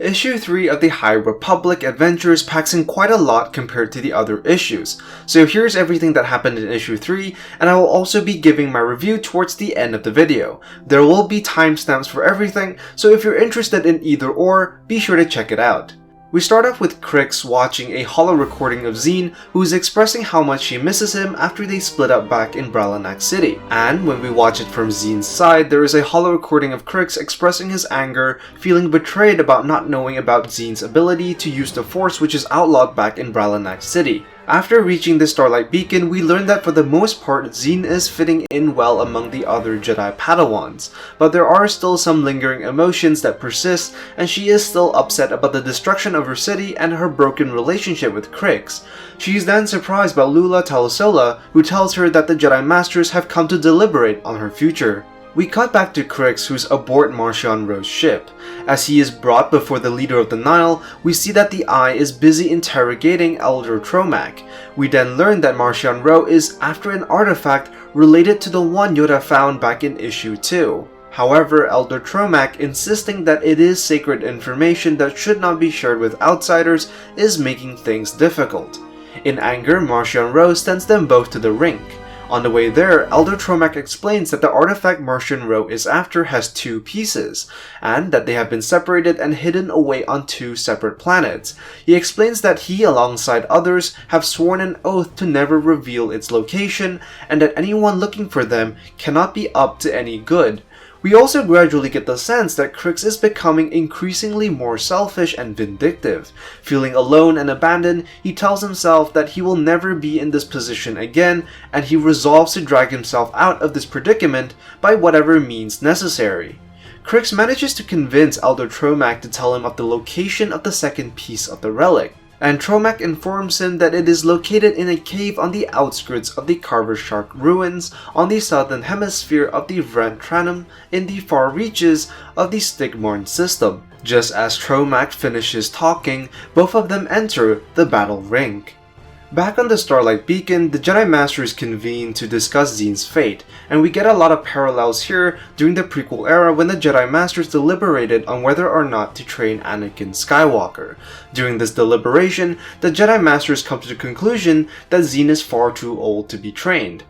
Issue 3 of the High Republic Adventures packs in quite a lot compared to the other issues, so here's everything that happened in Issue 3, and I will also be giving my review towards the end of the video. There will be timestamps for everything, so if you're interested in either or, be sure to check it out. We start off with Krix watching a holorecording of Zeen, who is expressing how much she misses him after they split up back in Bralanak City. And when we watch it from Zeen's side, there is a holorecording of Krix expressing his anger, feeling betrayed about not knowing about Zeen's ability to use the Force, which is outlawed back in Bralanak City. After reaching the Starlight Beacon, we learn that for the most part, Zeen is fitting in well among the other Jedi padawans, but there are still some lingering emotions that persist, and she is still upset about the destruction of her city and her broken relationship with Krix. She is then surprised by Lula, who tells her that the Jedi Masters have come to deliberate on her future. We cut back to Krix, who's aboard Marchion Ro's ship. As he is brought before the leader of the Nile, we see that the Eye is busy interrogating Elder Tromac. We then learn that Marchion Ro is after an artifact related to the one Yoda found back in Issue 2. However, Elder Tromac, insisting that it is sacred information that should not be shared with outsiders, is making things difficult. In anger, Marchion Ro sends them both to the rink. On the way there, Elder Tromac explains that the artifact Marchion Ro is after has two pieces, and that they have been separated and hidden away on two separate planets. He explains that he, alongside others, have sworn an oath to never reveal its location, and that anyone looking for them cannot be up to any good. We also gradually get the sense that Krix is becoming increasingly more selfish and vindictive. Feeling alone and abandoned, he tells himself that he will never be in this position again, and he resolves to drag himself out of this predicament by whatever means necessary. Krix manages to convince Elder Tromac to tell him of the location of the second piece of the relic, and Tromac informs him that it is located in a cave on the outskirts of the Carver Shark ruins on the southern hemisphere of the Vrantranum in the far reaches of the Stigmarn system. Just as Tromac finishes talking, both of them enter the battle rink. Back on the Starlight Beacon, the Jedi Masters convene to discuss Zeen's fate, and we get a lot of parallels here during the prequel era when the Jedi Masters deliberated on whether or not to train Anakin Skywalker. During this deliberation, the Jedi Masters come to the conclusion that Zeen is far too old to be trained.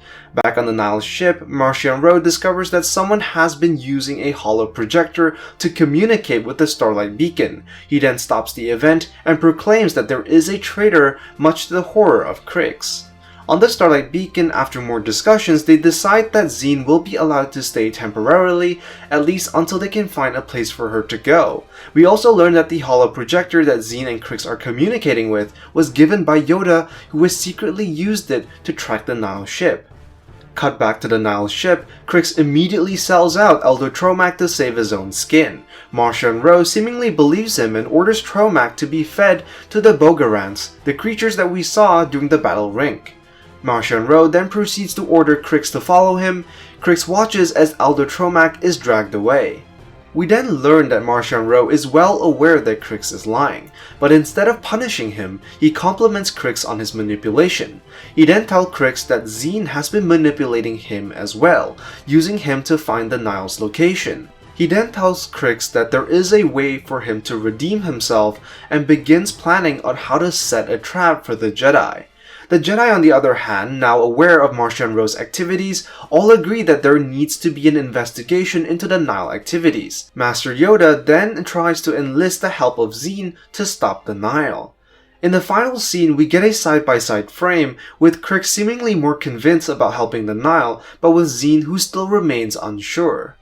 Back on the Nile's ship, Marchion Ro discovers that someone has been using a holo projector to communicate with the Starlight Beacon. He then stops the event and proclaims that there is a traitor, much to the horror of Krix. On the Starlight Beacon, after more discussions, they decide that Zeen will be allowed to stay temporarily, at least until they can find a place for her to go. We also learn that the holo projector that Zeen and Krix are communicating with was given by Yoda, who has secretly used it to track the Nile ship. Cut back to the Nile ship, Krix immediately sells out Elder Tromac to save his own skin. Marchion Ro seemingly believes him and orders Tromac to be fed to the Bogorants, the creatures that we saw during the battle rink. Marchion Ro then proceeds to order Krix to follow him. Krix watches as Elder Tromac is dragged away. We then learn that Marchion Ro is well aware that Krix is lying, but instead of punishing him, he compliments Krix on his manipulation. He then tells Krix that Zeen has been manipulating him as well, using him to find the Nile's location. He then tells Krix that there is a way for him to redeem himself and begins planning on how to set a trap for the Jedi. The Jedi, on the other hand, now aware of Marchion Ro's activities, all agree that there needs to be an investigation into the Nile activities. Master Yoda then tries to enlist the help of Zeen to stop the Nile. In the final scene, we get a side-by-side frame with Krix seemingly more convinced about helping the Nile, but with Zeen who still remains unsure.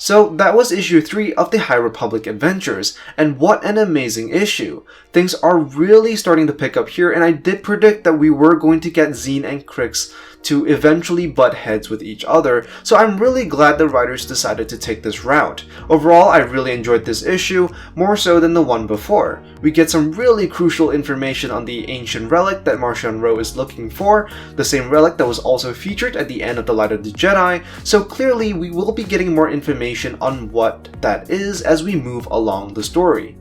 So that was issue 3 of the High Republic Adventures, and what an amazing issue! Things are really starting to pick up here, and I did predict that we were going to get Zeen and Krix to eventually butt heads with each other, so I'm really glad the writers decided to take this route. Overall, I really enjoyed this issue, more so than the one before. We get some really crucial information on the ancient relic that Marchion Ro is looking for, the same relic that was also featured at the end of The Light of the Jedi, so clearly we will be getting more information on what that is as we move along the story.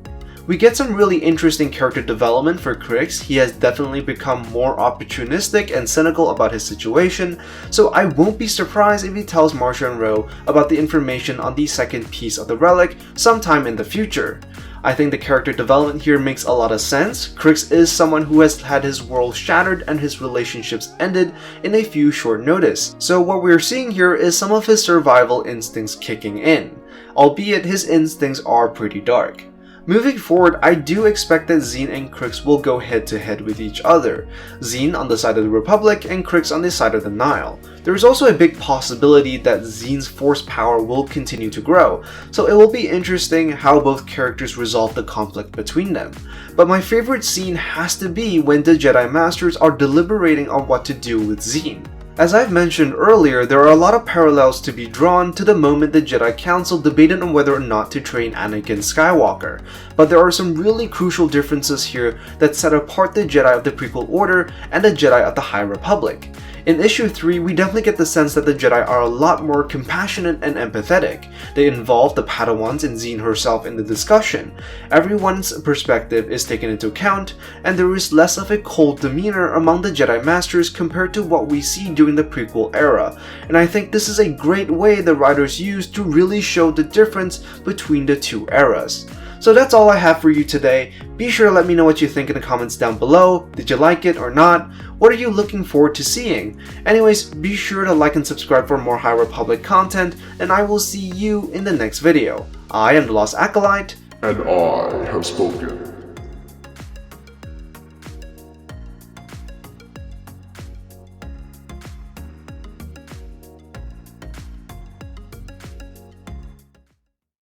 We get some really interesting character development for Krix. He has definitely become more opportunistic and cynical about his situation, so I won't be surprised if he tells Marcia and Ro about the information on the second piece of the relic sometime in the future. I think the character development here makes a lot of sense. Krix is someone who has had his world shattered and his relationships ended in a few short notice, so what we're seeing here is some of his survival instincts kicking in, albeit his instincts are pretty dark. Moving forward, I do expect that Zeen and Krix will go head to head with each other, Zeen on the side of the Republic and Krix on the side of the Nile. There is also a big possibility that Zeen's force power will continue to grow, so it will be interesting how both characters resolve the conflict between them. But my favorite scene has to be when the Jedi Masters are deliberating on what to do with Zeen. As I've mentioned earlier, there are a lot of parallels to be drawn to the moment the Jedi Council debated on whether or not to train Anakin Skywalker, but there are some really crucial differences here that set apart the Jedi of the prequel order and the Jedi of the High Republic. In issue 3, we definitely get the sense that the Jedi are a lot more compassionate and empathetic. They involve the padawans and Zeen herself in the discussion. Everyone's perspective is taken into account, and there is less of a cold demeanor among the Jedi Masters compared to what we see during the prequel era, and I think this is a great way the writers used to really show the difference between the two eras. So that's all I have for you today. Be sure to let me know what you think in the comments down below. Did you like it or not? What are you looking forward to seeing? Anyways, be sure to like and subscribe for more High Republic content, and I will see you in the next video. I am the Lost Acolyte, and I have spoken.